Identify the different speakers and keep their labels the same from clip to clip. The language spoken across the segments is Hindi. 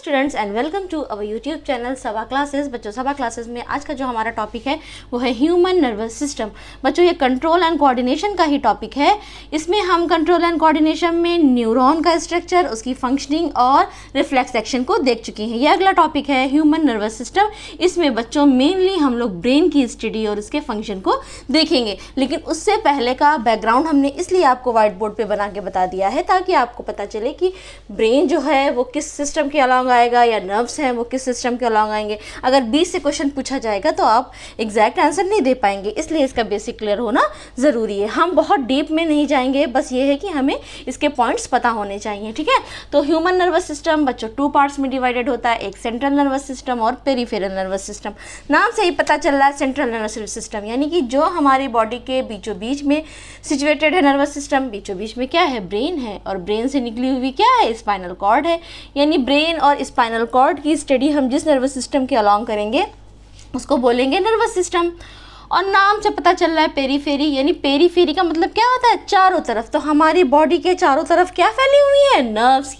Speaker 1: Students and welcome to our YouTube channel Sawa classes. बच्चों सवा क्लासेस में आज का जो हमारा टॉपिक है वो है ह्यूमन नर्वस सिस्टम। बच्चों ये कंट्रोल एंड कोऑर्डिनेशन का ही टॉपिक है। इसमें हम कंट्रोल एंड कोऑर्डिनेशन में न्यूरॉन का स्ट्रक्चर, उसकी फंक्शनिंग और रिफ्लेक्स एक्शन को देख चुके हैं। ये अगला टॉपिक है ह्यूमन नर्वस सिस्टम। इसमें बच्चों मेनली हम लोग ब्रेन की स्टडी और उसके फंक्शन को देखेंगे, लेकिन उससे पहले का बैकग्राउंड हमने इसलिए आपको व्हाइट बोर्ड पे बना के बता दिया है ताकि आपको पता चले कि ब्रेन जो है वो किस सिस्टम के अलॉन्ग आएगा या नर्व्स हैं वो किस सिस्टम के अलॉन्ग आएंगे। अगर 20 से क्वेश्चन पूछा जाएगा तो आप एग्जैक्ट आंसर नहीं दे पाएंगे, इसलिए इसका बेसिक क्लियर होना ज़रूरी है। हम बहुत डीप में नहीं जाएंगे, बस ये है कि हमें इसके पॉइंट्स पता होने चाहिए, ठीक है। तो ह्यूमन नर्वस सिस्टम बच्चों 2 पार्ट्स में डिवाइडेड होता है, एक सेंट्रल नर्वस सिस्टम और पेरिफेरल नर्वस सिस्टम। नाम से ही पता चल रहा है सेंट्रल नर्वस सिस्टम, यानी कि जो हमारी बॉडी के बीचों बीच में सिचुएटेड है नर्वस सिस्टम। बीचों बीच में क्या है? ब्रेन है, और ब्रेन से निकली हुई क्या है? स्पाइनल कॉर्ड है। यानी ब्रेन और स्पाइनल कॉर्ड की स्टडी हम जिस नर्वस सिस्टम के अलॉन्ग करेंगे उसको बोलेंगे नर्वस सिस्टम। और नाम से पता चल रहा है पेरीफेरी, यानी पेरीफेरी का मतलब क्या होता है? चारों तरफ। तो हमारी बॉडी के चारों तरफ क्या फैली हुई है? नर्व्स,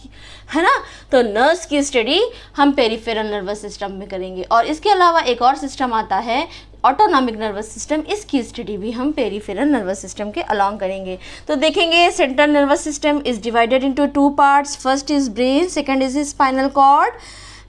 Speaker 1: है ना। तो नर्व्स की स्टडी हम पेरीफेरल नर्वस सिस्टम में करेंगे। और इसके अलावा एक और सिस्टम आता है ऑटोनॉमिक नर्वस सिस्टम, इसकी स्टडी भी हम पेरीफेरल नर्वस सिस्टम के अलॉन्ग करेंगे। तो देखेंगे central nervous system is divided into 2 parts. First is brain, second is spinal cord,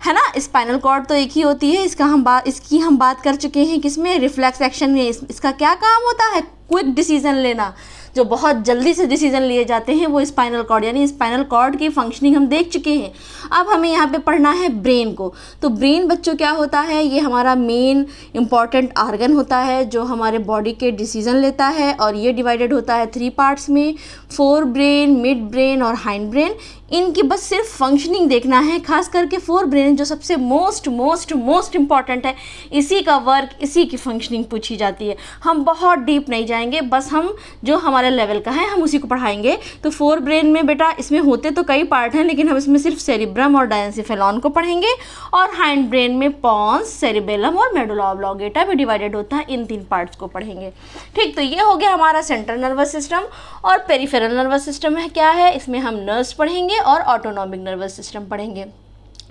Speaker 1: है ना। स्पाइनल कॉर्ड तो एक ही होती है, इसकी हम बात कर चुके हैं किसमें? रिफ्लेक्स एक्शन में। इसका क्या काम होता है? क्विक डिसीजन लेना, जो बहुत जल्दी से डिसीजन लिए जाते हैं वो स्पाइनल कॉर्ड, यानी स्पाइनल कॉर्ड की फंक्शनिंग हम देख चुके हैं। अब हमें यहाँ पे पढ़ना है ब्रेन को। तो ब्रेन बच्चों क्या होता है? ये हमारा मेन इंपॉर्टेंट आर्गन होता है जो हमारे बॉडी के डिसीजन लेता है, और ये डिवाइडेड होता है 3 पार्ट्स में, फोर ब्रेन, मिड ब्रेन और हाइंड ब्रेन। इनकी बस सिर्फ फंक्शनिंग देखना है, खास करके फोर ब्रेन जो सबसे मोस्ट इंपॉर्टेंट है, इसी का वर्क, इसी की फंक्शनिंग पूछी जाती है। हम बहुत डीप नहीं जाएंगे, बस हम जो हमारे लेवल का है हम उसी को पढ़ाएंगे। तो फोर ब्रेन में बेटा इसमें होते तो कई पार्ट हैं, लेकिन हम इसमें सिर्फ सेरिब्रम और डायंसिफेलॉन को पढ़ेंगे। और हाइंड ब्रेन में पॉन्स, सेरिबेलम और मेडुला ऑब्लोंगेटा भी डिवाइडेड होता है, इन 3 पार्ट्स को पढ़ेंगे, ठीक। तो ये हो गया हमारा सेंट्रल नर्वस सिस्टम। और पेरिफेरल नर्वस सिस्टम है क्या है? इसमें हम नर्व्स पढ़ेंगे और ऑटोनॉमिक नर्वस सिस्टम पढ़ेंगे।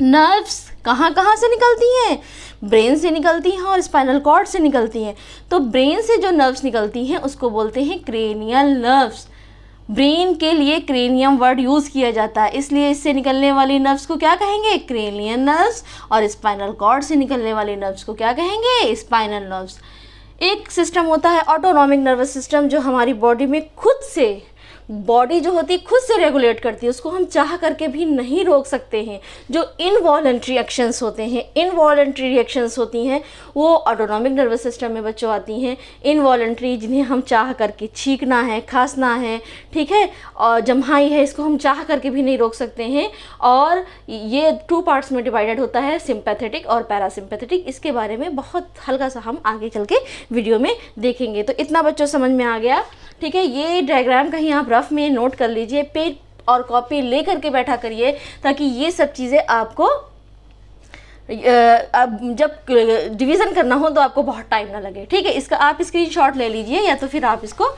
Speaker 1: नर्व्स कहाँ से निकलती हैं? ब्रेन से निकलती हैं और स्पाइनल कॉर्ड से निकलती हैं। तो ब्रेन से जो नर्व्स निकलती हैं उसको बोलते हैं क्रेनियल नर्व्स। ब्रेन के लिए क्रेनियम वर्ड यूज़ किया जाता है, इसलिए इससे निकलने वाली नर्व्स को क्या कहेंगे? Cranial nerves. और स्पाइनल कॉर्ड से निकलने वाली नर्व्स को क्या कहेंगे? Spinal nerves. एक सिस्टम होता है ऑटोनॉमिक नर्वस सिस्टम, जो हमारी बॉडी में खुद से, बॉडी जो होती है खुद से रेगुलेट करती है, उसको हम चाह करके भी नहीं रोक सकते हैं। जो इनवॉलंटरी एक्शंस होते हैं, इनवॉलंटरी रिएक्शंस होती हैं, वो ऑटोनॉमिक नर्वस सिस्टम में बच्चों आती हैं। इनवॉलंटरी, जिन्हें हम चाह करके, छींकना है, खांसना है, ठीक है, और जम्हाई है, इसको हम चाह करके भी नहीं रोक सकते हैं। और ये 2 पार्ट्स में डिवाइडेड होता है, सिंपैथेटिक और पैरासिम्पैथेटिक। इसके बारे में बहुत हल्का सा हम आगे चल के वीडियो में देखेंगे। तो इतना बच्चों समझ में आ गया, ठीक है। ये डायग्राम कहीं आप रफ में नोट कर लीजिए, पेन और कॉपी ले करके बैठा करिए, ताकि ये सब चीज़ें आपको अब जब डिवीज़न करना हो तो आपको बहुत टाइम ना लगे, ठीक है। इसका आप स्क्रीनशॉट ले लीजिए या तो फिर आप इसको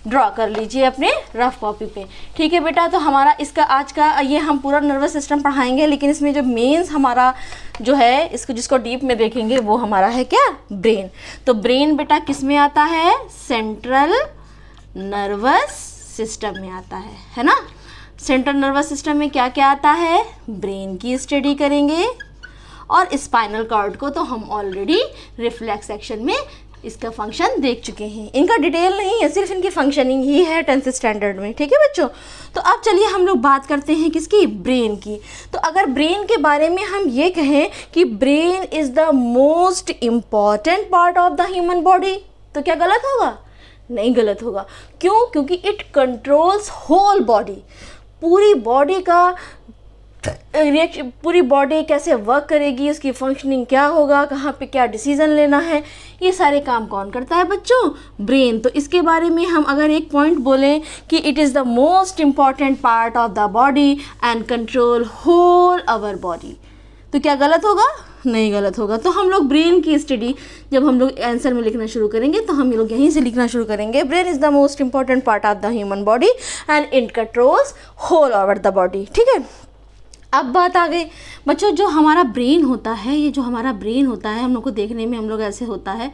Speaker 1: ड्रॉ कर लीजिए अपने रफ कॉपी पे, ठीक है बेटा। तो हमारा इसका आज का ये हम पूरा नर्वस सिस्टम पढ़ाएंगे, लेकिन इसमें जो मेंस हमारा जो है इसको जिसको डीप में देखेंगे वो हमारा है क्या? ब्रेन। तो ब्रेन बेटा किस में आता है? सेंट्रल नर्वस सिस्टम में आता है ना। सेंट्रल नर्वस सिस्टम में क्या क्या आता है? ब्रेन की स्टडी करेंगे, और स्पाइनल कॉर्ड को तो हम ऑलरेडी रिफ्लेक्स एक्शन में इसका फंक्शन देख चुके हैं। इनका डिटेल नहीं है, सिर्फ इनकी फंक्शनिंग ही है 10th स्टैंडर्ड में, ठीक है बच्चों। तो अब चलिए हम लोग बात करते हैं किसकी? ब्रेन की। तो अगर ब्रेन के बारे में हम ये कहें कि brain is the most important part of the human body, तो क्या गलत होगा? नहीं गलत होगा। क्यों? क्योंकि इट कंट्रोल्स होल बॉडी। पूरी बॉडी का रिएक्शन, पूरी बॉडी कैसे वर्क करेगी, उसकी फंक्शनिंग क्या होगा, कहाँ पे क्या डिसीजन लेना है, ये सारे काम कौन करता है बच्चों? ब्रेन। तो इसके बारे में हम अगर एक पॉइंट बोलें कि it is the most important part of the body and control whole our body, तो क्या गलत होगा? नहीं गलत होगा। तो हम लोग ब्रेन की स्टडी जब हम लोग आंसर में लिखना शुरू करेंगे तो हम लोग यहीं से लिखना शुरू करेंगे, brain is the most important part of the human body and it controls whole over the body, ठीक है। अब बात आ गई बच्चों, जो हमारा ब्रेन होता है, ये जो हमारा ब्रेन होता है हम लोग को देखने में हम लोग ऐसे होता है,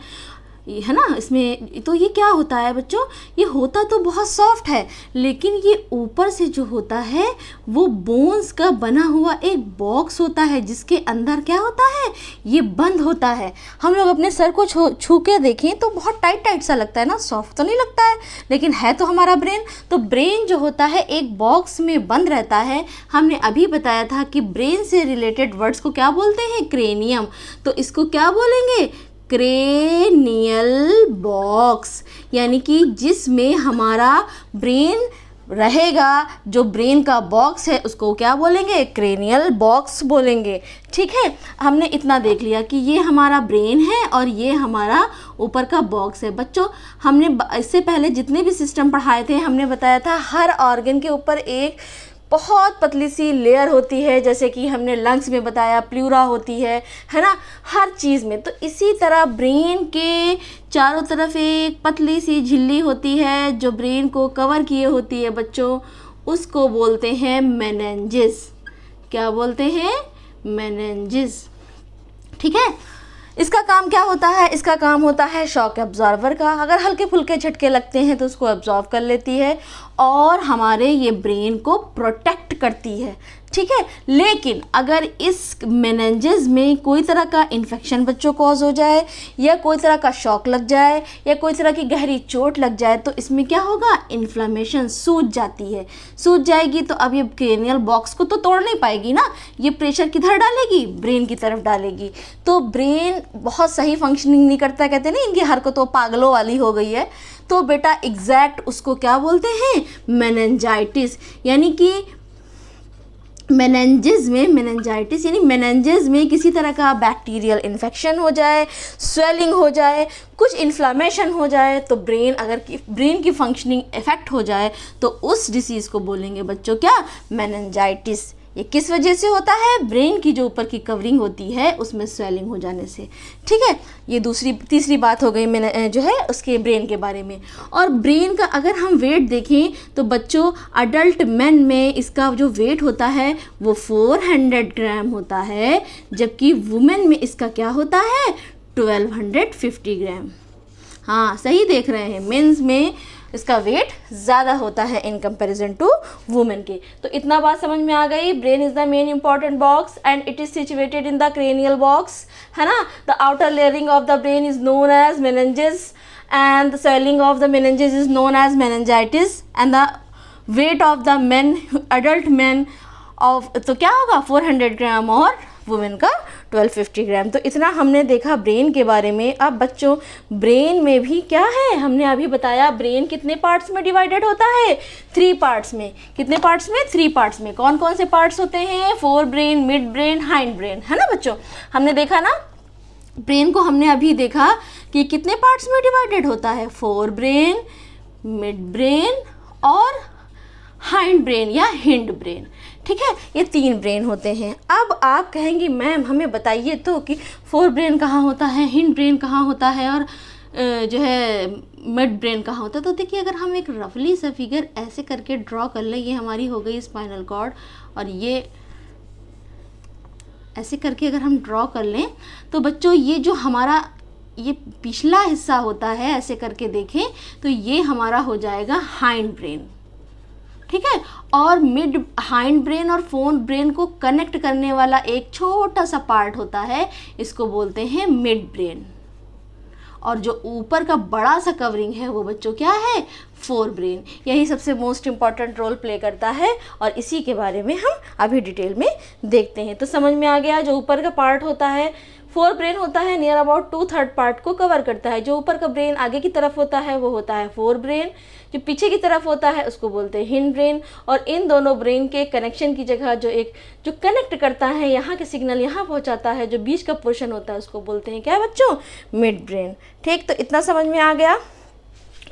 Speaker 1: ये है ना, इसमें तो ये क्या होता है बच्चों, ये होता तो बहुत सॉफ्ट है, लेकिन ये ऊपर से जो होता है वो बोन्स का बना हुआ एक बॉक्स होता है, जिसके अंदर क्या होता है, ये बंद होता है। हम लोग अपने सर को छू के देखें तो बहुत टाइट टाइट सा लगता है ना, सॉफ्ट तो नहीं लगता है, लेकिन है तो हमारा ब्रेन। तो ब्रेन जो होता है एक बॉक्स में बंद रहता है। हमने अभी बताया था कि ब्रेन से रिलेटेड वर्ड्स को क्या बोलते हैं, क्रेनियम। तो इसको क्या बोलेंगे, क्रेनियल बॉक्स, यानी कि जिसमें हमारा ब्रेन रहेगा, जो ब्रेन का बॉक्स है उसको क्या बोलेंगे, क्रेनियल बॉक्स बोलेंगे। ठीक है, हमने इतना देख लिया कि ये हमारा ब्रेन है और ये हमारा ऊपर का बॉक्स है। बच्चों हमने इससे पहले जितने भी सिस्टम पढ़ाए थे हमने बताया था हर ऑर्गन के ऊपर एक बहुत पतली सी लेयर होती है, जैसे कि हमने लंग्स में बताया प्लूरा होती है ना, हर चीज़ में। तो इसी तरह ब्रेन के चारों तरफ एक पतली सी झिल्ली होती है जो ब्रेन को कवर किए होती है बच्चों, उसको बोलते हैं मेनिंजेस। क्या बोलते हैं, मेनिंजेस। ठीक है, इसका काम क्या होता है, इसका काम होता है शॉक एब्जॉर्वर का। अगर हल्के फुल्के झटके लगते हैं तो उसको एब्जॉर्व कर लेती है और हमारे ये ब्रेन को प्रोटेक्ट करती है। ठीक है, लेकिन अगर इस मेनिंजेस में कोई तरह का इन्फेक्शन बच्चों कॉज हो जाए, या कोई तरह का शॉक लग जाए, या कोई तरह की गहरी चोट लग जाए, तो इसमें क्या होगा, इन्फ्लेमेशन, सूज जाती है। सूज जाएगी तो अब ये क्रेनियल बॉक्स को तो तोड़ नहीं पाएगी ना, ये प्रेशर किधर डालेगी, ब्रेन की तरफ डालेगी। तो ब्रेन बहुत सही फंक्शनिंग नहीं करता, कहते हैं ना इनकी हरकतों पागलों वाली हो गई है। तो बेटा एग्जैक्ट उसको क्या बोलते हैं, मेनिंजाइटिस। यानी कि मेनिंजेस में, मेनिंजाइटिस यानी मेनिंजेस में किसी तरह का बैक्टीरियल इन्फेक्शन हो जाए, स्वेलिंग हो जाए, कुछ इन्फ्लामेशन हो जाए, तो ब्रेन की फंक्शनिंग इफेक्ट हो जाए, तो उस डिसीज़ को बोलेंगे बच्चों क्या, मेनिंजाइटिस। ये किस वजह से होता है, ब्रेन की जो ऊपर की कवरिंग होती है उसमें स्वेलिंग हो जाने से। ठीक है, ये तीसरी बात हो गई मैंने जो है उसके ब्रेन के बारे में। और ब्रेन का अगर हम वेट देखें तो बच्चों अडल्ट मैन में इसका जो वेट होता है वो 400 ग्राम होता है, जबकि वुमेन में इसका क्या होता है, 1250 ग्राम। हाँ सही देख रहे हैं, मेंस में इसका वेट ज़्यादा होता है इन कंपैरिजन टू वुमेन के। तो इतना बात समझ में आ गई, brain is the main important box and it is situated in the cranial box, है ना। The outer layering of the brain is known as meninges and the swelling of the meninges is known as meningitis and the weight of the men, adult man of, तो क्या होगा 400 ग्राम और वुमेन का 1250 ग्राम। तो इतना हमने देखा ब्रेन के बारे में। अब बच्चों ब्रेन में भी क्या है, हमने अभी बताया ब्रेन कितने पार्ट्स में डिवाइडेड होता है, 3 पार्ट्स में। कितने पार्ट्स में, 3 पार्ट्स में। कौन कौन से पार्ट्स होते हैं, fore brain, mid brain, hind brain, है ना बच्चों। हमने देखा ना ब्रेन को, हमने अभी देखा कि कितने पार्ट्स में डिवाइडेड होता है, फोर ब्रेन, मिड ब्रेन और हाइंड ब्रेन या हिंड ब्रेन। ठीक है, ये 3 ब्रेन होते हैं। अब आप कहेंगी मैम हमें बताइए तो कि फोर ब्रेन कहाँ होता है, हिंड ब्रेन कहाँ होता है और जो है मिड ब्रेन कहाँ होता है। तो देखिए अगर हम एक रफली सा फिगर ऐसे करके ड्रॉ कर लें, ये हमारी हो गई स्पाइनल कॉर्ड, और ये ऐसे करके अगर हम ड्रॉ कर लें तो बच्चों ये जो हमारा ये पिछला हिस्सा होता है, ऐसे करके देखें तो ये हमारा हो जाएगा हाइंड ब्रेन। ठीक है, और मिड हाइंड ब्रेन और फोर ब्रेन को कनेक्ट करने वाला एक छोटा सा पार्ट होता है, इसको बोलते हैं मिड ब्रेन। और जो ऊपर का बड़ा सा कवरिंग है वो बच्चों क्या है, फोर ब्रेन। यही सबसे मोस्ट इम्पॉर्टेंट रोल प्ले करता है और इसी के बारे में हम अभी डिटेल में देखते हैं। तो समझ में आ गया, जो ऊपर का पार्ट होता है फोर ब्रेन होता है, नियर अबाउट 2/3 पार्ट को कवर करता है। जो ऊपर का ब्रेन आगे की तरफ होता है वो होता है फोर ब्रेन, जो पीछे की तरफ होता है उसको बोलते हैं हिंड ब्रेन। और इन दोनों ब्रेन के कनेक्शन की जगह जो कनेक्ट करता है, यहाँ के सिग्नल यहाँ पहुँचाता है, जो बीच का पोर्शन होता है उसको बोलते हैं क्या बच्चों, मिड ब्रेन। ठीक, तो इतना समझ में आ गया।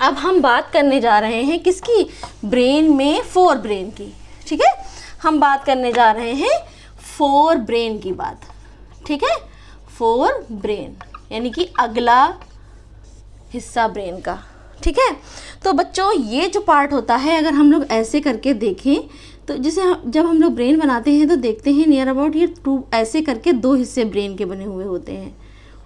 Speaker 1: अब हम बात करने जा रहे हैं किसकी, ब्रेन में फोर ब्रेन की। ठीक है, हम बात करने जा रहे हैं फोर ब्रेन की बात। ठीक है, फोर ब्रेन यानी कि अगला हिस्सा ब्रेन का। ठीक है। तो बच्चों ये जो पार्ट होता है, अगर हम लोग ऐसे करके देखें तो जैसे जब हम लोग ब्रेन बनाते हैं तो देखते हैं नियर अबाउट ये टू ऐसे करके 2 हिस्से ब्रेन के बने हुए होते हैं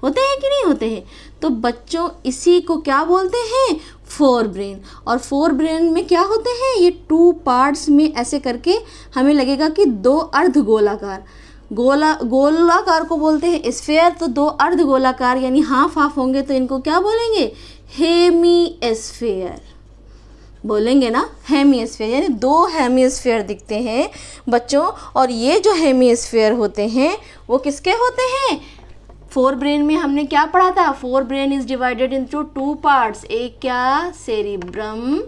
Speaker 1: कि नहीं होते हैं। तो बच्चों इसी को क्या बोलते हैं, फोर ब्रेन। और फोर ब्रेन में क्या होते हैं, ये 2 पार्ट्स में ऐसे करके हमें लगेगा कि 2 अर्धगोलाकार, गोलाकार को बोलते हैं स्फेयर, तो 2 अर्धगोलाकार यानी हाफ हाफ होंगे तो इनको क्या बोलेंगे, हेमीस्फेयर बोलेंगे ना, हेमीस्फेयर, यानी 2 हेमीस्फेयर दिखते हैं बच्चों। और ये जो हेमीस्फेयर होते हैं वो किसके होते हैं, फोर ब्रेन में हमने क्या पढ़ा था, fore brain is divided into 2 parts, एक क्या सेरिब्रम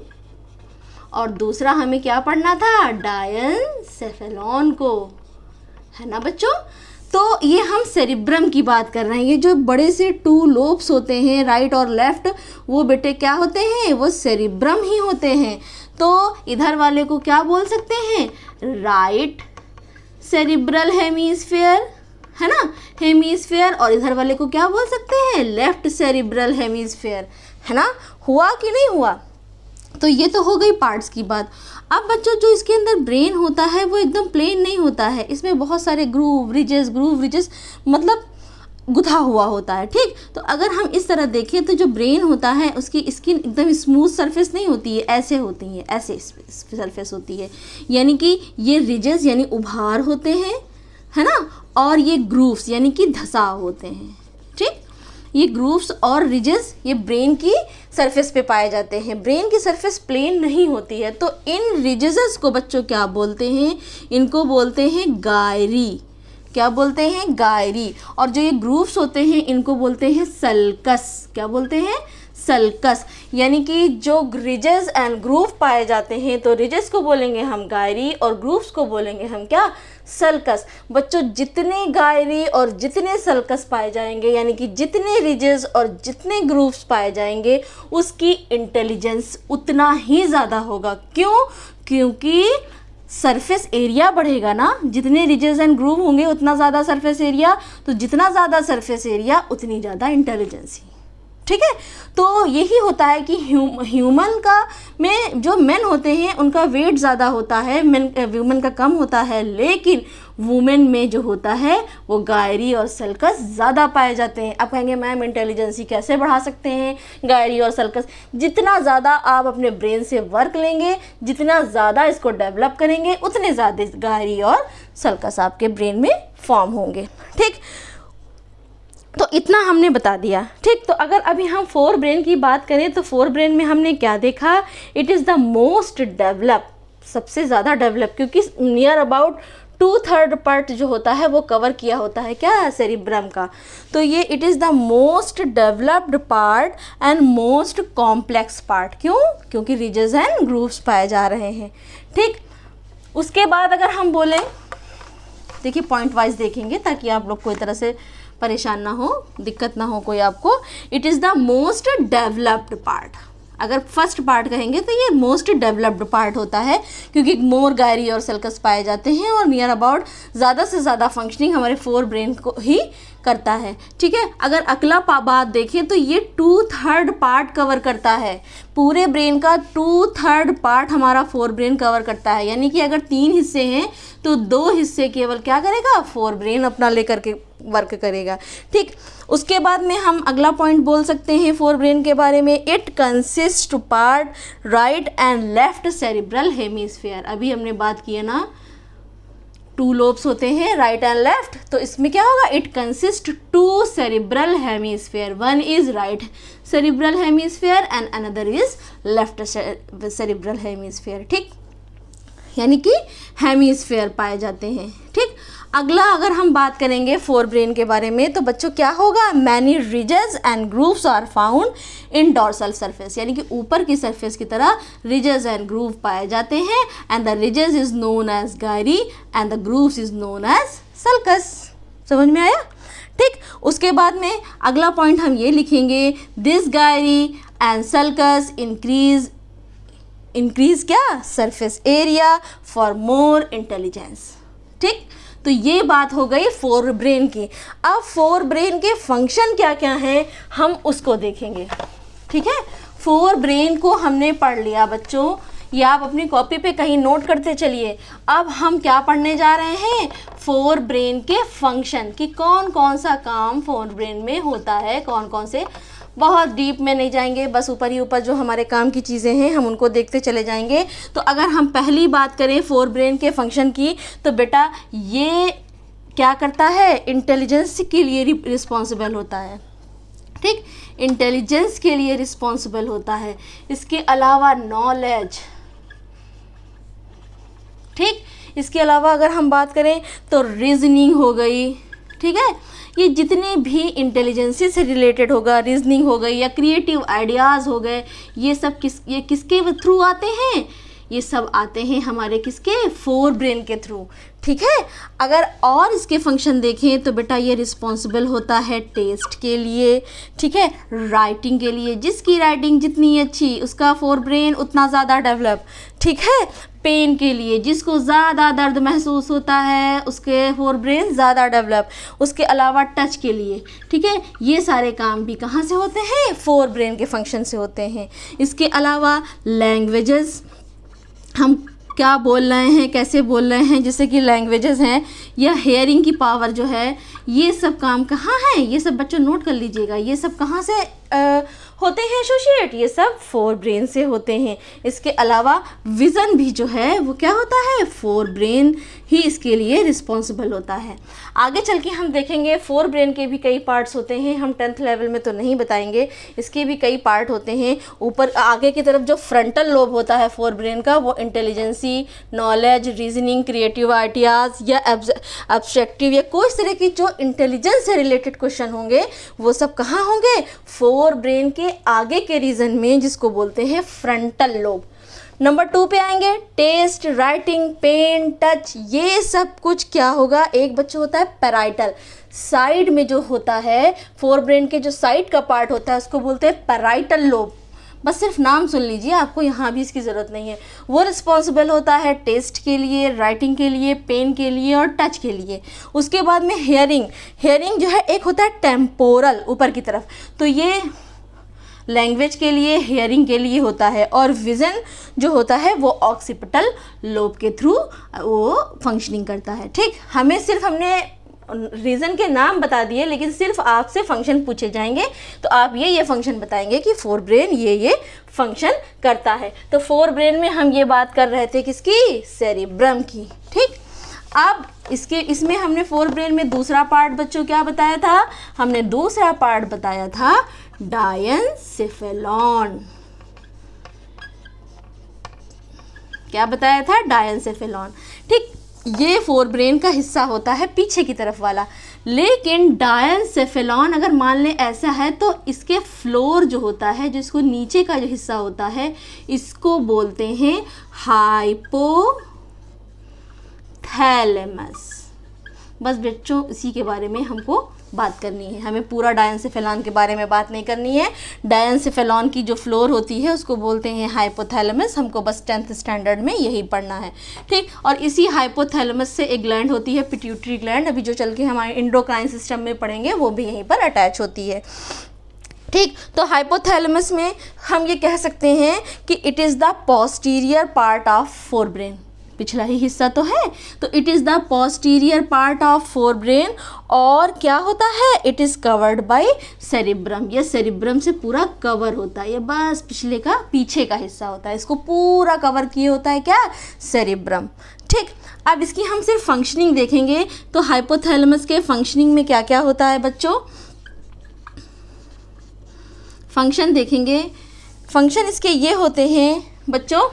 Speaker 1: और दूसरा हमें क्या पढ़ना था, डायनसेफेलॉन को, है ना बच्चों। तो ये हम सेरिब्रम की बात कर रहे हैं, ये जो बड़े से 2 लोब्स होते हैं राइट और लेफ्ट, वो बेटे क्या होते हैं, वो सेरिब्रम ही होते हैं। तो इधर वाले को क्या बोल सकते हैं, राइट सेरिब्रल हेमीस्फेयर, है ना, हेमीस्फेयर, और इधर वाले को क्या बोल सकते हैं, लेफ्ट सेरिब्रल हेमीस्फेयर, है ना। हुआ कि नहीं हुआ। तो ये तो हो गई पार्ट्स की बात। अब बच्चों जो इसके अंदर ब्रेन होता है वो एकदम प्लेन नहीं होता है, इसमें बहुत सारे ग्रूव रिजेस मतलब गुथा हुआ होता है, ठीक। तो अगर हम इस तरह देखें तो जो ब्रेन होता है उसकी स्किन एकदम स्मूथ सरफेस नहीं होती है, ऐसे होती है, ऐसे सरफेस होती है, यानी कि ये रिजेस यानी उभार होते हैं, है ना, और ये ग्रूव्स यानी कि धसाव होते हैं, ठीक। ये ग्रूव्स और रिजेस ये ब्रेन की सरफेस पे पाए जाते हैं, ब्रेन की सरफेस प्लेन नहीं होती है। तो इन रिजेस को बच्चों क्या बोलते हैं, इनको बोलते हैं गायरी, क्या बोलते हैं, गायरी। और जो ये ग्रूव्स होते हैं इनको बोलते हैं सल्कस, क्या बोलते हैं, सल्कस। यानी कि जो रिजेस एंड ग्रूव पाए जाते हैं तो रिजेस को बोलेंगे हम गायरी और ग्रूव्स को बोलेंगे हम क्या, सल्कस। बच्चों जितने गायरी और जितने सल्कस पाए जाएंगे, यानी कि जितने रिजेस और जितने ग्रूव्स पाए जाएंगे, उसकी इंटेलिजेंस उतना ही ज़्यादा होगा। क्यों, क्योंकि सरफेस एरिया बढ़ेगा ना, जितने रिजेस एंड ग्रूव होंगे उतना ज़्यादा सरफेस एरिया, तो जितना ज़्यादा सरफेस एरिया उतनी ज़्यादा इंटेलिजेंस, ठीक है। तो यही होता है कि ह्यूमन का में जो मेन होते हैं उनका वेट ज़्यादा होता है, वुमेन का कम होता है, लेकिन वुमेन में जो होता है वो गायरी और सल्कस ज़्यादा पाए जाते हैं। आप कहेंगे मैम इंटेलिजेंसी कैसे बढ़ा सकते हैं गायरी और सल्कस, जितना ज़्यादा आप अपने ब्रेन से वर्क लेंगे, जितना ज़्यादा इसको डेवलप करेंगे, उतने ज़्यादा गायरी और सल्कस आपके ब्रेन में फॉर्म होंगे, ठीक। तो इतना हमने बता दिया, ठीक। तो अगर अभी हम फोर ब्रेन की बात करें तो फोर ब्रेन में हमने क्या देखा, it is the most develop, सबसे ज़्यादा डेवलप, क्योंकि नियर अबाउट 2/3 पार्ट जो होता है वो कवर किया होता है क्या, सेरिब्रम का। तो ये it is the most developed part and most complex part. क्यों, क्योंकि रिजेस एंड ग्रूव्स पाए जा रहे हैं, ठीक। उसके बाद अगर हम बोलें, देखिए पॉइंट वाइज देखेंगे ताकि आप लोग कोई तरह से परेशान ना हो, दिक्कत ना हो कोई आपको। It is the most developed part, अगर फर्स्ट पार्ट कहेंगे तो ये मोस्ट डेवलप्ड पार्ट होता है, क्योंकि मोर गायरी और सल्कस पाए जाते हैं और नियर अबाउट ज़्यादा से ज़्यादा फंक्शनिंग हमारे फोर ब्रेन को ही करता है, ठीक है। अगर अगला बात देखें तो ये 2/3 पार्ट कवर करता है, पूरे ब्रेन का 2/3 पार्ट हमारा फोर ब्रेन कवर करता है। यानी कि अगर 3 हिस्से हैं तो 2 हिस्से केवल क्या करेगा, फोर ब्रेन अपना लेकर के वर्क करेगा, ठीक। उसके बाद में हम अगला पॉइंट बोल सकते हैं फोर ब्रेन के बारे में, it consist part right and left cerebral hemisphere. अभी हमने बात की है ना, 2 लोब्स होते हैं राइट एंड लेफ्ट, तो इसमें क्या होगा, it consist 2 cerebral hemisphere, 1 is right cerebral hemisphere and another is left cerebral hemisphere, ठीक। यानी कि हेमीस्फेयर पाए जाते हैं, ठीक। अगला अगर हम बात करेंगे फोर ब्रेन के बारे में तो बच्चों क्या होगा, many ridges and grooves are found in dorsal surface, यानी कि ऊपर की सरफेस की तरह रिजेस एंड ग्रूव पाए जाते हैं, and the ridges is known as gyri and the grooves is known as sulcus. समझ में आया, ठीक। उसके बाद में अगला पॉइंट हम ये लिखेंगे, this gyri and sulcus increase क्या, surface area for more intelligence, ठीक। तो ये बात हो गई फोर ब्रेन की। अब फोर ब्रेन के फंक्शन क्या क्या हैं हम उसको देखेंगे, ठीक है। फोर ब्रेन को हमने पढ़ लिया बच्चों, ये आप अपनी कॉपी पे कहीं नोट करते चलिए। अब हम क्या पढ़ने जा रहे हैं, फोर ब्रेन के फंक्शन, कि कौन कौन सा काम फोर ब्रेन में होता है, कौन कौन से। बहुत डीप में नहीं जाएंगे, बस ऊपर ही ऊपर जो हमारे काम की चीज़ें हैं हम उनको देखते चले जाएंगे। तो अगर हम पहली बात करें फोर ब्रेन के फंक्शन की, तो बेटा ये क्या करता है, इंटेलिजेंस के लिए रिस्पॉन्सिबल होता है, ठीक, इंटेलिजेंस के लिए रिस्पॉन्सिबल होता है। इसके अलावा नॉलेज, ठीक, इसके अलावा अगर हम बात करें तो रीजनिंग हो गई, ठीक है, ये जितने भी इंटेलिजेंसी से रिलेटेड होगा, रीजनिंग हो गई या क्रिएटिव आइडियाज़ हो गए, ये सब ये किसके थ्रू आते हैं, ये सब आते हैं हमारे किसके, फोर ब्रेन के थ्रू, ठीक है। अगर और इसके फंक्शन देखें तो बेटा ये रिस्पॉन्सिबल होता है टेस्ट के लिए, ठीक है, राइटिंग के लिए, जिसकी राइटिंग जितनी अच्छी उसका फोर ब्रेन उतना ज़्यादा डेवलप, ठीक है, पेन के लिए, जिसको ज़्यादा दर्द महसूस होता है उसके फोर ब्रेन ज़्यादा डेवलप, उसके अलावा टच के लिए, ठीक है, ये सारे काम भी कहाँ से होते हैं, फोर ब्रेन के फंक्शन से होते हैं। इसके अलावा लैंग्वेजेस, हम क्या बोल रहे हैं, कैसे बोल रहे हैं, जैसे कि लैंग्वेजेस हैं, या हेयरिंग की पावर जो है, ये सब काम कहाँ है, ये सब बच्चों नोट कर लीजिएगा, ये सब कहाँ से होते हैं एसोसिएट, ये सब फोर ब्रेन से होते हैं। इसके अलावा विज़न भी जो है वो क्या होता है, फोर ब्रेन ही इसके लिए रिस्पॉन्सिबल होता है। आगे चल के हम देखेंगे फोर ब्रेन के भी कई पार्ट्स होते हैं, हम 10th लेवल में तो नहीं बताएंगे, इसके भी कई पार्ट होते हैं। ऊपर आगे की तरफ जो फ्रंटल लोब होता है फोर ब्रेन का, वो intelligency, knowledge, reasoning, creative ideas या एब्स्ट्रैक्टिव या कोई तरह की जो इंटेलिजेंस से रिलेटेड क्वेश्चन होंगे वो सब कहाँ होंगे, फोर ब्रेन के आगे के रीजन में, जिसको बोलते हैं फ्रंटल लोब। नंबर 2 पे आएंगे, टेस्ट, राइटिंग, पेन, टच, ये सब कुछ क्या होगा, एक बच्चा होता है पैराइटल, साइड में जो होता है फोर ब्रेन के जो साइड का पार्ट होता है उसको बोलते हैं पैराइटल लोब। बस सिर्फ नाम सुन लीजिए, आपको यहाँ भी इसकी ज़रूरत नहीं है। वो रिस्पॉन्सिबल होता है टेस्ट के लिए, राइटिंग के लिए, पेन के लिए और टच के लिए। उसके बाद में हेयरिंग जो है एक होता है टेम्पोरल, ऊपर की तरफ, तो ये लैंग्वेज के लिए, हेयरिंग के लिए होता है। और विज़न जो होता है वो ऑक्सीपिटल लोब के थ्रू वो फंक्शनिंग करता है, ठीक। हमने रीज़न के नाम बता दिए, लेकिन सिर्फ आपसे फंक्शन पूछे जाएंगे तो आप ये फंक्शन बताएंगे कि फोर ब्रेन ये फंक्शन करता है। तो फोर ब्रेन में हम ये बात कर रहे थे किसकी, सेरिब्रम की, ठीक। अब इसमें हमने फोर ब्रेन में दूसरा पार्ट बच्चों क्या बताया था, हमने दूसरा पार्ट बताया था डायनसेफेलॉन। क्या बताया था, डायनसेफेलॉन, ठीक। ये फोर ब्रेन का हिस्सा होता है पीछे की तरफ वाला, लेकिन डायनसेफेलॉन अगर मान लें ऐसा है तो इसके फ्लोर जो होता है, जिसको नीचे का जो हिस्सा होता है, इसको बोलते हैं हाइपोथैलेमस। बस बच्चों इसी के बारे में हमको बात करनी है, हमें पूरा डायनसेफेलॉन के बारे में बात नहीं करनी है। डायनसेफेलॉन की जो फ्लोर होती है उसको बोलते हैं हाइपोथैलेमस, हमको बस 10th स्टैंडर्ड में यही पढ़ना है, ठीक। और इसी हाइपोथैलेमस से एक ग्लैंड होती है पिट्यूटरी ग्लैंड, अभी जो चल के हमारे एंडोक्राइन सिस्टम में पढ़ेंगे वो भी यहीं पर अटैच होती है, ठीक। तो हाइपोथैलेमस में हम ये कह सकते हैं कि it is the posterior part of fore brain, पिछला ही हिस्सा तो है, तो it is the posterior part of fore brain. और क्या होता है, it is covered by cerebrum, ये सेरिब्रम से पूरा कवर होता है, ये बस पीछे का हिस्सा होता है, इसको पूरा कवर किए होता है क्या, सेरिब्रम, ठीक। अब इसकी हम सिर्फ फंक्शनिंग देखेंगे तो हाइपोथैलेमस के फंक्शनिंग में क्या क्या होता है बच्चों, फंक्शन देखेंगे। फंक्शन इसके ये होते हैं बच्चों,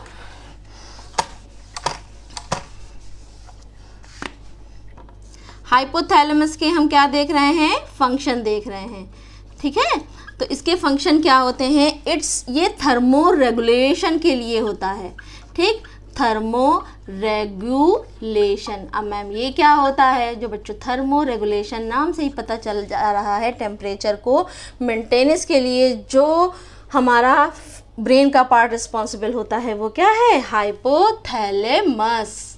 Speaker 1: हाइपोथैलेमस के हम क्या देख रहे हैं, फंक्शन देख रहे हैं, ठीक है। तो इसके फंक्शन क्या होते हैं, ये थर्मो रेगुलेशन के लिए होता है, ठीक, थर्मो रेगुलेशन। अब मैम ये क्या होता है, जो बच्चों थर्मो रेगुलेशन नाम से ही पता चल जा रहा है, टेम्परेचर को मेंटेनेंस के लिए जो हमारा ब्रेन का पार्ट रिस्पॉन्सिबल होता है वो क्या है, हाइपोथैलेमस,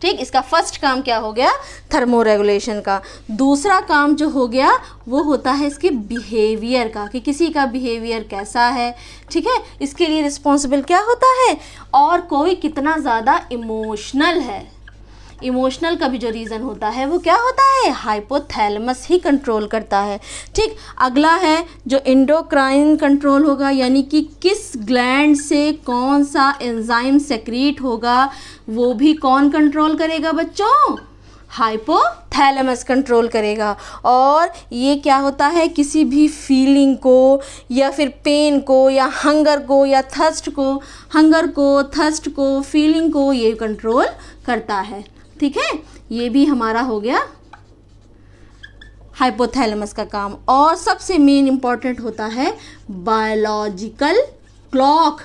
Speaker 1: ठीक, इसका फर्स्ट काम क्या हो गया, थर्मो रेगुलेशन का। दूसरा काम जो हो गया वो होता है इसके बिहेवियर का, कि किसी का बिहेवियर कैसा है, ठीक है, इसके लिए रिस्पॉन्सिबल क्या होता है, और कोई कितना ज़्यादा इमोशनल है। इमोशनल का भी जो रीज़न होता है वो क्या होता है, हाइपोथैलेमस ही कंट्रोल करता है। ठीक, अगला है जो एंडोक्राइन कंट्रोल होगा, यानी कि किस ग्लैंड से कौन सा एंजाइम सेक्रीट होगा वो भी कौन कंट्रोल करेगा बच्चों, हाइपोथैलेमस कंट्रोल करेगा। और ये क्या होता है, किसी भी फीलिंग को या फिर पेन को या हंगर को या थर्स्ट को फीलिंग को ये कंट्रोल करता है। ठीक है, ये भी हमारा हो गया हाइपोथैलेमस का काम। और सबसे मेन इंपॉर्टेंट होता है बायोलॉजिकल क्लॉक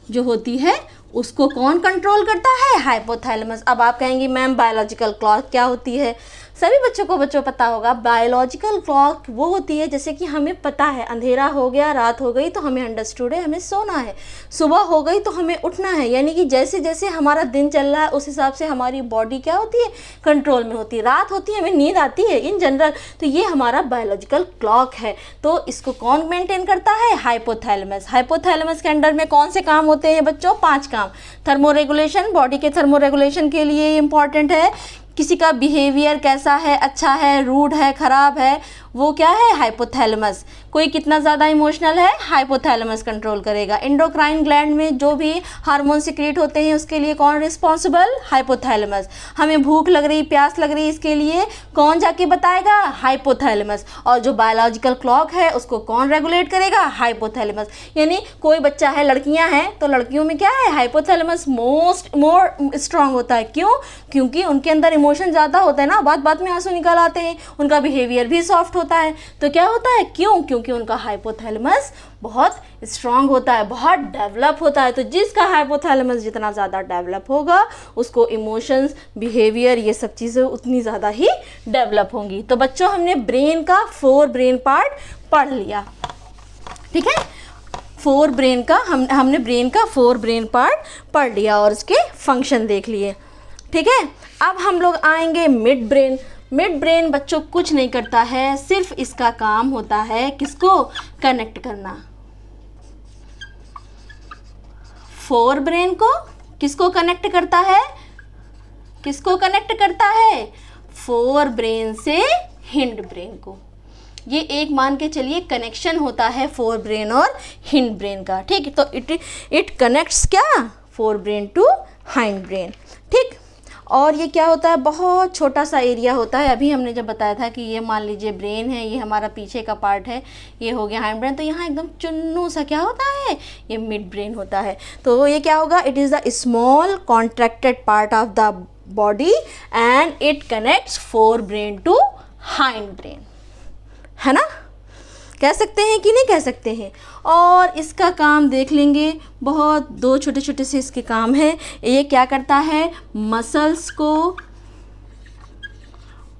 Speaker 1: जो होती है उसको कौन कंट्रोल करता है, हाइपोथैलेमस। अब आप कहेंगी मैम बायोलॉजिकल क्लॉक क्या होती है, सभी बच्चों को पता होगा। बायोलॉजिकल क्लॉक वो होती है जैसे कि हमें पता है अंधेरा हो गया, रात हो गई तो हमें अंडरस्टूड है हमें सोना है, सुबह हो गई तो हमें उठना है, यानी कि जैसे जैसे हमारा दिन चल रहा है उस हिसाब से हमारी बॉडी क्या होती है, कंट्रोल में होती है। रात होती है हमें नींद आती है इन जनरल, तो ये हमारा बायोलॉजिकल क्लॉक है। तो इसको कौन मेंटेन करता है, हाइपोथैलेमस। हाइपोथैलेमस के अंडर में कौन से काम होते हैं बच्चों, 5 काम। थर्मो रेगुलेशन, बॉडी के थर्मो रेगुलेशन के लिए इंपॉर्टेंट है। किसी का बिहेवियर कैसा है, अच्छा है, रूड है, ख़राब है, वो क्या है, हाइपोथैलेमस। कोई कितना ज़्यादा इमोशनल है, हाइपोथैलेमस कंट्रोल करेगा। एंडोक्राइन ग्लैंड में जो भी हार्मोन सिक्रीट होते हैं उसके लिए कौन रिस्पॉन्सिबल, हाइपोथैलेमस। हमें भूख लग रही, प्यास लग रही, इसके लिए कौन जाके बताएगा, हाइपोथैलेमस। और जो बायोलॉजिकल क्लॉक है उसको कौन रेगुलेट करेगा, हाइपोथैलेमस। यानी कोई बच्चा है, लड़कियां हैं तो लड़कियों में क्या है, हाइपोथैलेमस मोर स्ट्रांग होता है। क्यों, क्योंकि उनके अंदर इमोशन ज़्यादा होता है ना, बात बात में आंसू निकल आते हैं, उनका बिहेवियर भी सॉफ्ट होता है। तो क्या होता है, क्यों, क्योंकि उनका हाइपोथैलेमस बहुत स्ट्रांग होता है, बहुत डेवलप होता है। तो जिसका हाइपोथैलेमस जितना ज़्यादा डेवलप होगा उसको इमोशंस, बिहेवियर, ये सब चीज़ें उतनी ज़्यादा ही डेवलप होंगी। तो बच्चों हमने ब्रेन का 4 ब्रेन पार्ट पढ़ लिया, ठीक है। 4 ब्रेन का हमने ब्रेन का 4 ब्रेन पार्ट पढ़ लिया और उसके फंक्शन देख लिए, ठीक है। अब हम लोग आएंगे मिड ब्रेन। मिड ब्रेन बच्चों कुछ नहीं करता है, सिर्फ इसका काम होता है किसको, कनेक्ट करना। 4 ब्रेन को किसको कनेक्ट करता है, किसको कनेक्ट करता है, 4 ब्रेन से हिंड ब्रेन को। ये एक मान के चलिए कनेक्शन होता है 4 ब्रेन और हिंड ब्रेन का, ठीक। तो इट कनेक्ट्स क्या, 4 ब्रेन टू हाइंड ब्रेन, ठीक। और ये क्या होता है, बहुत छोटा सा एरिया होता है। अभी हमने जब बताया था कि ये मान लीजिए ब्रेन है, ये हमारा पीछे का पार्ट है, ये हो गया हाइंड ब्रेन, तो यहाँ एकदम चुन्नू सा क्या होता है, ये मिड ब्रेन होता है। तो ये क्या होगा, it is the small contracted part of the body and it connects 4 brain to hind brain, है ना, कह सकते हैं कि नहीं कह सकते हैं। और इसका काम देख लेंगे, बहुत 2 छोटे छोटे से इसके काम हैं। ये क्या करता है, मसल्स को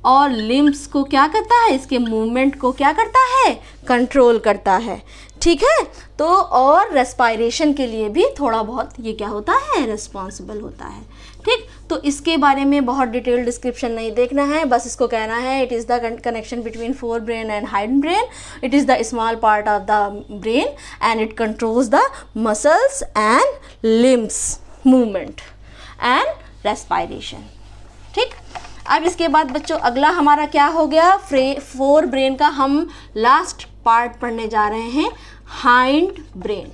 Speaker 1: और लिम्ब्स को क्या करता है, इसके मूवमेंट को क्या करता है, कंट्रोल करता है, ठीक है। तो और रेस्पायरेशन के लिए भी थोड़ा बहुत ये क्या होता है, रिस्पॉन्सिबल होता है, ठीक। तो इसके बारे में बहुत डिटेल डिस्क्रिप्शन नहीं देखना है, बस इसको कहना है it is the connection between 4 brain and hind brain, it is the small part of the brain and it controls the muscles and limbs movement and respiration, ठीक। अब इसके बाद बच्चों अगला हमारा क्या हो गया, 4 ब्रेन का हम लास्ट पार्ट पढ़ने जा रहे हैं, हाइंड ब्रेन।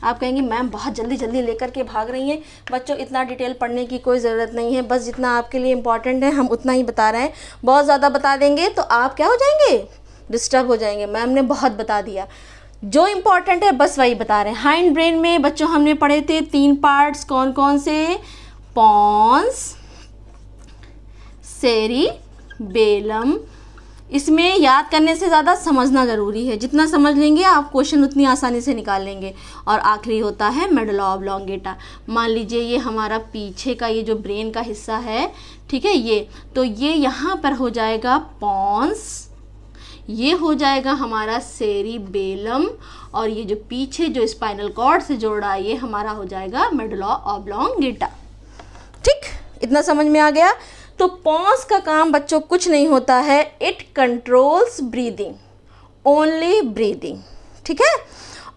Speaker 1: आप कहेंगे मैम बहुत जल्दी जल्दी लेकर के भाग रही हैं। बच्चों इतना डिटेल पढ़ने की कोई ज़रूरत नहीं है, बस जितना आपके लिए इम्पॉर्टेंट है हम उतना ही बता रहे हैं। बहुत ज़्यादा बता देंगे तो आप क्या हो जाएंगे, डिस्टर्ब हो जाएंगे, मैम ने बहुत बता दिया। जो इम्पॉर्टेंट है बस वही बता रहे हैं। हाइंड ब्रेन में बच्चों हमने पढ़े थे 3 पार्ट्स, कौन कौन से, पॉन्स, सेरिबेलम। इसमें याद करने से ज़्यादा समझना ज़रूरी है, जितना समझ लेंगे आप क्वेश्चन उतनी आसानी से निकाल लेंगे। और आखिरी होता है मेडुला ऑब्लोंगेटा। मान लीजिए ये हमारा पीछे का ये जो ब्रेन का हिस्सा है, ठीक है, ये तो ये यहाँ पर हो जाएगा पॉन्स, ये हो जाएगा हमारा सेरिबेलम, और ये जो पीछे जो स्पाइनल कॉर्ड से जोड़ रहा है ये हमारा हो जाएगा मेडुला ऑब्लोंगेटा। ठीक, इतना समझ में आ गया। तो पॉन्स का काम बच्चों कुछ नहीं होता है, it controls breathing, only breathing. ठीक है,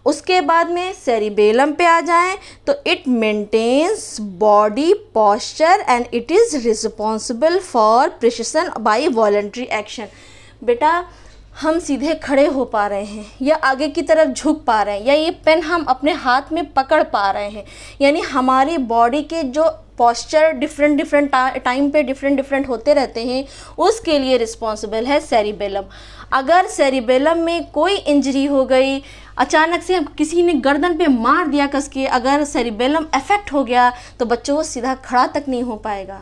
Speaker 1: उसके बाद में सेरिबेलम पे आ जाएं तो it maintains body posture and it is responsible for precision by voluntary action. बेटा हम सीधे खड़े हो पा रहे हैं या आगे की तरफ झुक पा रहे हैं या ये पेन हम अपने हाथ में पकड़ पा रहे हैं, यानी हमारी बॉडी के जो पोस्चर डिफरेंट टाइम पे डिफरेंट होते रहते हैं, उसके लिए रिस्पॉन्सिबल है सेरिबेलम। अगर सेरिबेलम में कोई इंजरी हो गई, अचानक से किसी ने गर्दन पे मार दिया कस के, अगर सेरिबेलम अफेक्ट हो गया तो बच्चों को सीधा खड़ा तक नहीं हो पाएगा।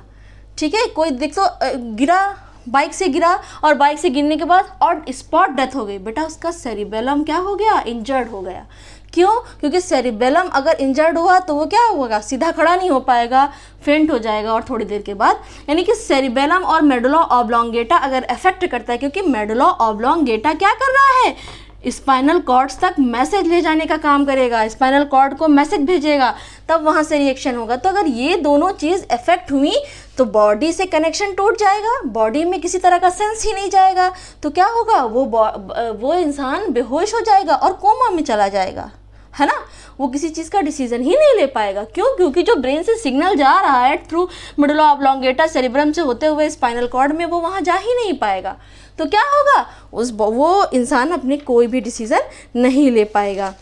Speaker 1: ठीक है, कोई देख तो गिरा, बाइक से गिरा और बाइक से गिरने के बाद और स्पॉट डेथ हो गई, बेटा उसका सेरिबेलम क्या हो गया, इंजर्ड हो गया। क्यों? क्योंकि सेरिबेलम अगर इंजर्ड हुआ तो वो क्या होगा, सीधा खड़ा नहीं हो पाएगा, फेंट हो जाएगा और थोड़ी देर के बाद। यानी कि सेरिबेलम और मेडुला ऑब्लोंगेटा अगर अफेक्ट करता है, क्योंकि मेडुला ऑब्लोंगेटा क्या कर रहा है, स्पाइनल कॉर्ड्स तक मैसेज ले जाने का काम करेगा, स्पाइनल कॉर्ड को मैसेज भेजेगा, तब वहाँ से रिएक्शन होगा। तो अगर ये दोनों चीज़ इफेक्ट हुई तो बॉडी से कनेक्शन टूट जाएगा, बॉडी में किसी तरह का सेंस ही नहीं जाएगा, तो क्या होगा, वो इंसान बेहोश हो जाएगा और कोमा में चला जाएगा, है ना। वो किसी चीज़ का डिसीजन ही नहीं ले पाएगा। क्यों? क्योंकि जो ब्रेन से सिग्नल जा रहा है थ्रू मेडुला ऑब्लोंगेटा सेरिब्रम से होते हुए स्पाइनल कॉर्ड में, वो वहाँ जा ही नहीं पाएगा। तो क्या होगा, वो इंसान अपने कोई भी डिसीजन नहीं ले पाएगा।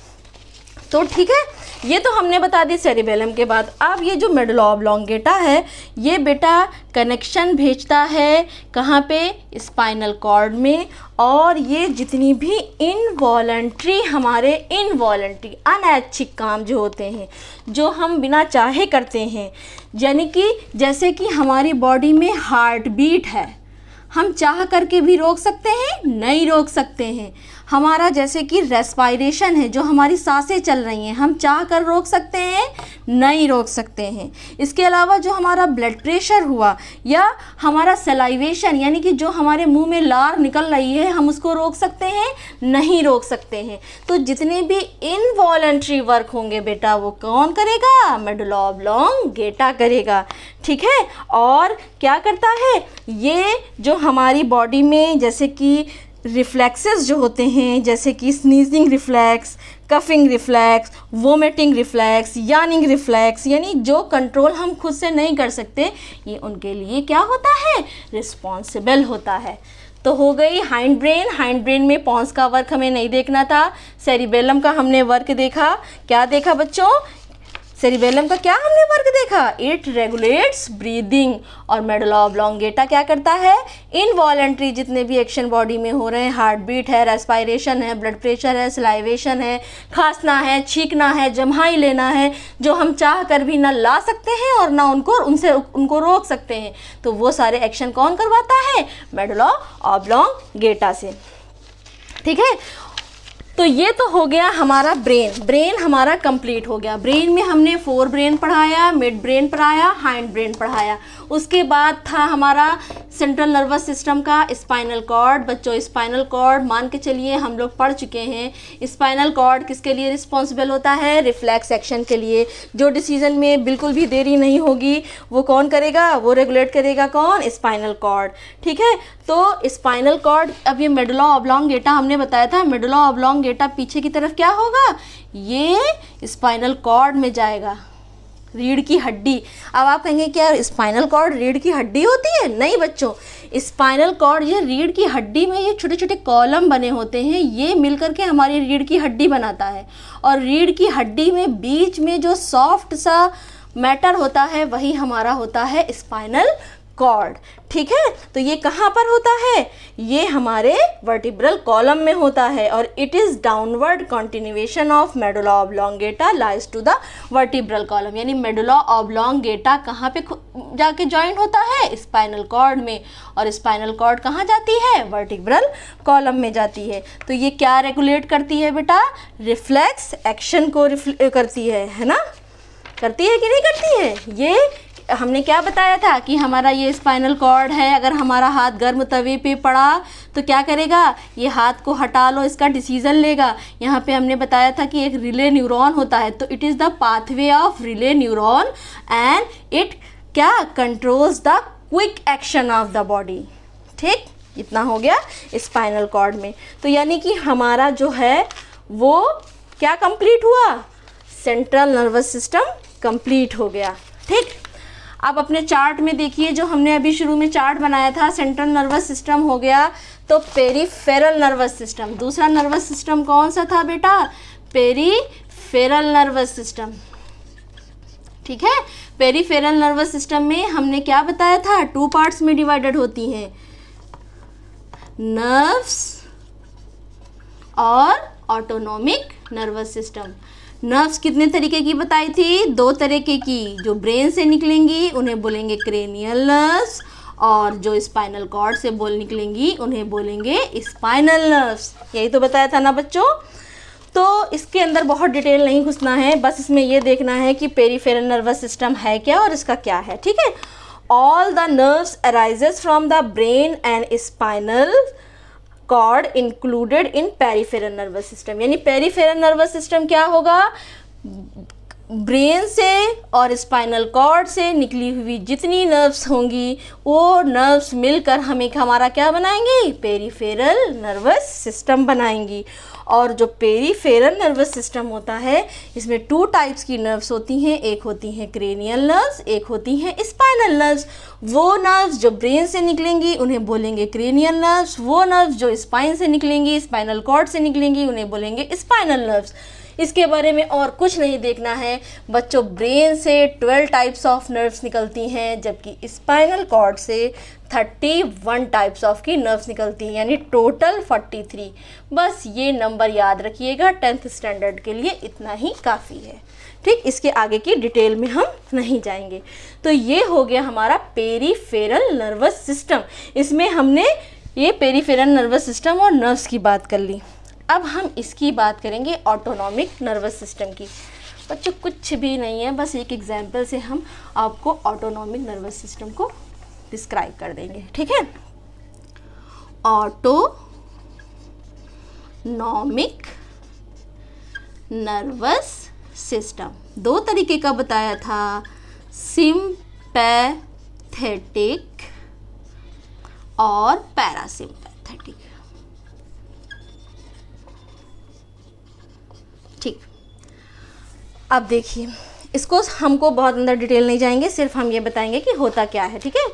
Speaker 1: तो ठीक है, ये तो हमने बता दी सेरिबेलम के बाद। अब ये जो मेडुला ऑब्लोंगेटा है, ये बेटा कनेक्शन भेजता है कहाँ पे, स्पाइनल कॉर्ड में। और ये जितनी भी इनवॉलंटरी हमारे इनवॉलंटरी अनैच्छिक काम जो होते हैं, जो हम बिना चाहे करते हैं, यानी कि जैसे कि हमारी बॉडी में हार्ट बीट है, हम चाह करके भी रोक सकते हैं, नहीं रोक सकते हैं। हमारा जैसे कि रेस्पायरेशन है, जो हमारी सांसें चल रही हैं, हम चाह कर रोक सकते हैं, नहीं रोक सकते हैं। इसके अलावा जो हमारा ब्लड प्रेशर हुआ या हमारा सलाइवेशन, यानी कि जो हमारे मुंह में लार निकल रही है, हम उसको रोक सकते हैं, नहीं रोक सकते हैं। तो जितने भी इनवॉलंटरी वर्क होंगे बेटा, वो कौन करेगा, मेडुला ऑब्लोंगेटा करेगा। ठीक है, और क्या करता है, ये जो हमारी बॉडी में जैसे कि रिफ्लेक्सेस जो होते हैं, जैसे कि sneezing reflex, coughing reflex, vomiting reflex, yawning reflex, यानी जो कंट्रोल हम खुद से नहीं कर सकते, ये उनके लिए क्या होता है, रिस्पॉन्सिबल होता है। तो हो गई हाइंड ब्रेन। हाइंड ब्रेन में पॉन्स का वर्क हमें नहीं देखना था, सेरिबेलम का हमने वर्क देखा। क्या देखा बच्चों, सेरिबेलम का क्या हमने वर्क देखा, इट रेगुलेट्स ब्रीदिंग। और मेडुला ऑब्लोंगेटा क्या करता है, इनवॉलंटरी जितने भी एक्शन बॉडी में हो रहे हैं, हार्ट बीट है, रेस्पायरेशन है, ब्लड प्रेशर है, सलाइवेशन है, खांसना है, छींकना है, जम्हाई लेना है, जो हम चाह कर भी ना ला सकते हैं और ना उनको रोक सकते हैं, तो वो सारे एक्शन कौन करवाता है, मेडुला ऑब्लोंगेटा से। ठीक है, तो ये तो हो गया हमारा ब्रेन हमारा कंप्लीट हो गया। ब्रेन में हमने फोर ब्रेन पढ़ाया, मिड ब्रेन पढ़ाया, हाइंड ब्रेन पढ़ाया। उसके बाद था हमारा सेंट्रल नर्वस सिस्टम का स्पाइनल कॉर्ड। बच्चों स्पाइनल कॉर्ड मान के चलिए हम लोग पढ़ चुके हैं। स्पाइनल कॉर्ड किसके लिए रिस्पॉन्सिबल होता है, रिफ्लेक्स एक्शन के लिए। जो डिसीजन में बिल्कुल भी देरी नहीं होगी वो कौन करेगा, वो रेगुलेट करेगा कौन, स्पाइनल कॉर्ड। ठीक है, तो स्पाइनल कॉर्ड, अब ये मेडुला ऑब्लोंगेटा हमने बताया था, मेडुला ऑब्लोंगेटा पीछे की तरफ क्या होगा, ये स्पाइनल कॉर्ड में जाएगा, रीढ़ की हड्डी। अब आप कहेंगे क्या स्पाइनल कॉर्ड रीढ़ की हड्डी होती है, नहीं बच्चों, स्पाइनल कॉर्ड ये रीढ़ की हड्डी में ये छोटे छोटे कॉलम बने होते हैं, ये मिलकर के हमारी रीढ़ की हड्डी बनाता है। और रीढ़ की हड्डी में बीच में जो सॉफ्ट सा मैटर होता है वही हमारा होता है स्पाइनल कॉर्ड। ठीक है, तो ये कहाँ पर होता है, ये हमारे वर्टिब्रल कॉलम में होता है। और it is downward continuation of medulla oblongata lies to the vertebral column. यानी मेडुला ऑब्लोंगेटा कहाँ पे जाके ज्वाइन होता है, स्पाइनल कॉर्ड में। और स्पाइनल कॉर्ड कहाँ जाती है, वर्टिब्रल कॉलम में जाती है। तो ये क्या रेगुलेट करती है बेटा, रिफ्लेक्स एक्शन को करती है ना, करती है कि नहीं करती है, ये हमने क्या बताया था कि हमारा ये स्पाइनल कॉर्ड है, अगर हमारा हाथ गर्म तवे पे पड़ा तो क्या करेगा, ये हाथ को हटा लो, इसका डिसीजन लेगा। यहाँ पे हमने बताया था कि एक रिले न्यूरॉन होता है, तो it is the pathway of relay neuron and it क्या controls the quick action of the body. ठीक, इतना हो गया स्पाइनल कॉर्ड में। तो यानी कि हमारा जो है वो क्या कंप्लीट हुआ, सेंट्रल नर्वस सिस्टम कंप्लीट हो गया। ठीक, अब अपने चार्ट में देखिए, जो हमने अभी शुरू में चार्ट बनाया था, सेंट्रल नर्वस सिस्टम हो गया, तो पेरिफेरल नर्वस सिस्टम, दूसरा नर्वस सिस्टम कौन सा था बेटा, पेरिफेरल नर्वस सिस्टम। ठीक है, पेरिफेरल नर्वस सिस्टम में हमने क्या बताया था, 2 पार्ट्स में डिवाइडेड होती हैं, नर्व्स और ऑटोनॉमिक नर्वस सिस्टम। नर्व्स कितने तरीके की बताई थी, 2 तरीके की, जो ब्रेन से निकलेंगी उन्हें बोलेंगे क्रेनियल नर्व्स, और जो स्पाइनल कॉर्ड से निकलेंगी उन्हें बोलेंगे स्पाइनल नर्व्स। यही तो बताया था ना बच्चों। तो इसके अंदर बहुत डिटेल नहीं घुसना है, बस इसमें ये देखना है कि पेरिफेरल नर्वस सिस्टम है क्या और इसका क्या है। ठीक है, all the nerves arises from the brain and spinal cord included in peripheral nervous system. यानी पेरिफेरल नर्वस सिस्टम क्या होगा, ब्रेन से और स्पाइनल कॉर्ड से निकली हुई जितनी नर्व्स होंगी वो नर्व्स मिलकर हमें हमारा क्या बनाएंगी, पेरिफेरल नर्वस सिस्टम बनाएंगी। और जो पेरिफेरल नर्वस सिस्टम होता है इसमें 2 टाइप्स की नर्व्स होती हैं, एक होती हैं क्रेनियल नर्व्स, एक होती हैं स्पाइनल नर्व्स। वो नर्व्स जो ब्रेन से निकलेंगी उन्हें बोलेंगे क्रेनियल नर्व्स, वो नर्व्स जो स्पाइन से निकलेंगी, स्पाइनल कॉर्ड से निकलेंगी, उन्हें बोलेंगे स्पाइनल नर्व्स। इसके बारे में और कुछ नहीं देखना है बच्चों। ब्रेन से 12 टाइप्स ऑफ नर्व्स निकलती हैं, जबकि स्पाइनल कॉर्ड से 31 टाइप्स ऑफ की नर्व्स निकलती हैं, यानी टोटल 43। बस ये नंबर याद रखिएगा, 10th स्टैंडर्ड के लिए इतना ही काफ़ी है। ठीक, इसके आगे की डिटेल में हम नहीं जाएंगे। तो ये हो गया हमारा पेरिफेरल नर्वस सिस्टम। इसमें हमने ये पेरिफेरल नर्वस सिस्टम और नर्व्स की बात कर ली। अब हम इसकी बात करेंगे ऑटोनॉमिक नर्वस सिस्टम की। बच्चों कुछ भी नहीं है, बस एक एग्जाम्पल से हम आपको ऑटोनॉमिक नर्वस सिस्टम को डिस्क्राइब कर देंगे। ठीक है, ऑटोनॉमिक नर्वस सिस्टम 2 तरीके का बताया था, सिंपैथेटिक और पैरासिम्पैथेटिक। ठीक, अब देखिए इसको हमको बहुत अंदर डिटेल नहीं जाएंगे, सिर्फ हम ये बताएंगे कि होता क्या है। ठीक है,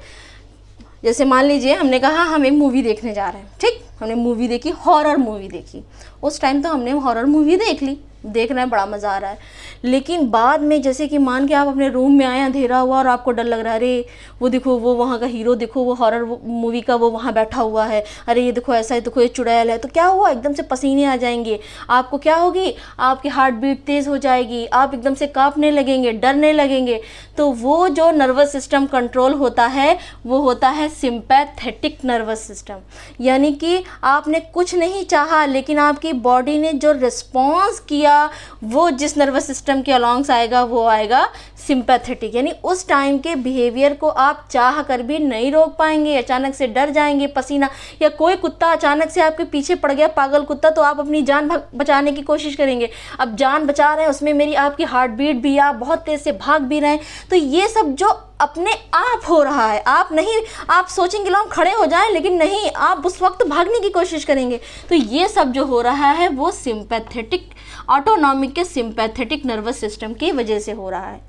Speaker 1: जैसे मान लीजिए हमने कहा हम एक मूवी देखने जा रहे हैं। ठीक, हमने मूवी देखी, हॉरर मूवी देखी। उस टाइम तो हमने हॉरर मूवी देख ली, देख रहे हैं, बड़ा मज़ा आ रहा है। लेकिन बाद में जैसे कि मान के आप अपने रूम में आए, अंधेरा हुआ और आपको डर लग रहा है, अरे वो देखो वो वहाँ का हीरो, देखो वो हॉरर मूवी का वो वहाँ बैठा हुआ है, अरे ये देखो ऐसा है, देखो ये चुड़ैल है। तो क्या हुआ, एकदम से पसीने आ जाएंगे, आपको क्या होगी, आपकी हार्ट बीट तेज़ हो जाएगी, आप एकदम से काँपने लगेंगे, डरने लगेंगे। तो वो जो नर्वस सिस्टम कंट्रोल होता है वो होता है सिंपैथेटिक नर्वस सिस्टम। यानी कि आपने कुछ नहीं चाहा लेकिन आपकी बॉडी ने जो रिस्पॉन्स किया वो जिस नर्वस सिस्टम के अलॉन्ग्स आएगा वो आएगा सिंपैथेटिक। यानी उस टाइम के बिहेवियर को आप चाह कर भी नहीं रोक पाएंगे, अचानक से डर जाएंगे, पसीना, या कोई कुत्ता अचानक से आपके पीछे पड़ गया, पागल कुत्ता, तो आप अपनी जान बचाने की कोशिश करेंगे। अब जान बचा रहे हैं, उसमें मेरी आपकी हार्ट बीट भी, आप बहुत तेज़ से भाग भी रहे हैं। तो ये सब जो अपने आप हो रहा है, आप नहीं, आप सोचेंगे लो हम खड़े हो जाएं, लेकिन नहीं, आप उस वक्त भागने की कोशिश करेंगे। तो ये सब जो हो रहा है वो सिंपैथेटिक, ऑटोनॉमिक के सिंपैथेटिक नर्वस सिस्टम की वजह से हो रहा है।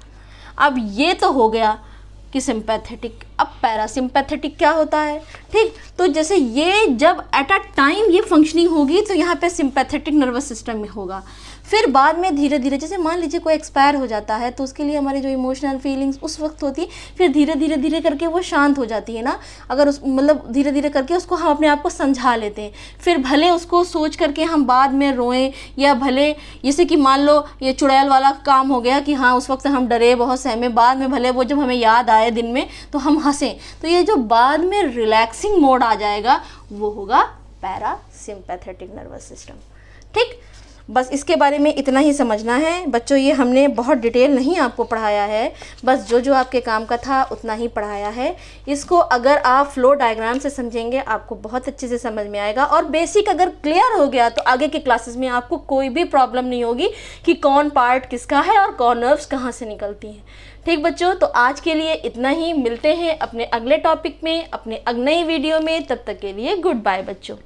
Speaker 1: अब ये तो हो गया कि सिंपैथेटिक। अब पैरासिम्पैथेटिक क्या होता है? ठीक, तो जैसे ये जब एट अ टाइम ये फंक्शनिंग होगी तो यहाँ पे सिंपैथेटिक नर्वस सिस्टम में होगा। फिर बाद में धीरे धीरे, जैसे मान लीजिए कोई एक्सपायर हो जाता है तो उसके लिए हमारी जो इमोशनल फीलिंग्स उस वक्त होती है, फिर धीरे धीरे धीरे करके वो शांत हो जाती है ना। अगर उस मतलब धीरे धीरे करके उसको हम अपने आप को समझा लेते हैं, फिर भले उसको सोच करके हम बाद में रोएं, या भले जैसे कि मान लो ये चुड़ैल वाला काम हो गया कि हाँ उस वक्त हम डरे, बहुत सहमे, बाद में भले वो जब हमें याद आए दिन में तो हम हंसें। तो ये जो बाद में रिलैक्सिंग मोड आ जाएगा वो होगा पैरासिम्पैथेटिक नर्वस सिस्टम। ठीक, बस इसके बारे में इतना ही समझना है बच्चों। ये हमने बहुत डिटेल नहीं आपको पढ़ाया है, बस जो जो आपके काम का था उतना ही पढ़ाया है। इसको अगर आप फ्लो डायग्राम से समझेंगे आपको बहुत अच्छे से समझ में आएगा, और बेसिक अगर क्लियर हो गया तो आगे के क्लासेस में आपको कोई भी प्रॉब्लम नहीं होगी कि कौन पार्ट किसका है और कौन नर्व्स कहाँ से निकलती हैं। ठीक बच्चों, तो आज के लिए इतना ही। मिलते हैं अपने अगले टॉपिक में, अपने नई वीडियो में। तब तक के लिए गुड बाय बच्चों।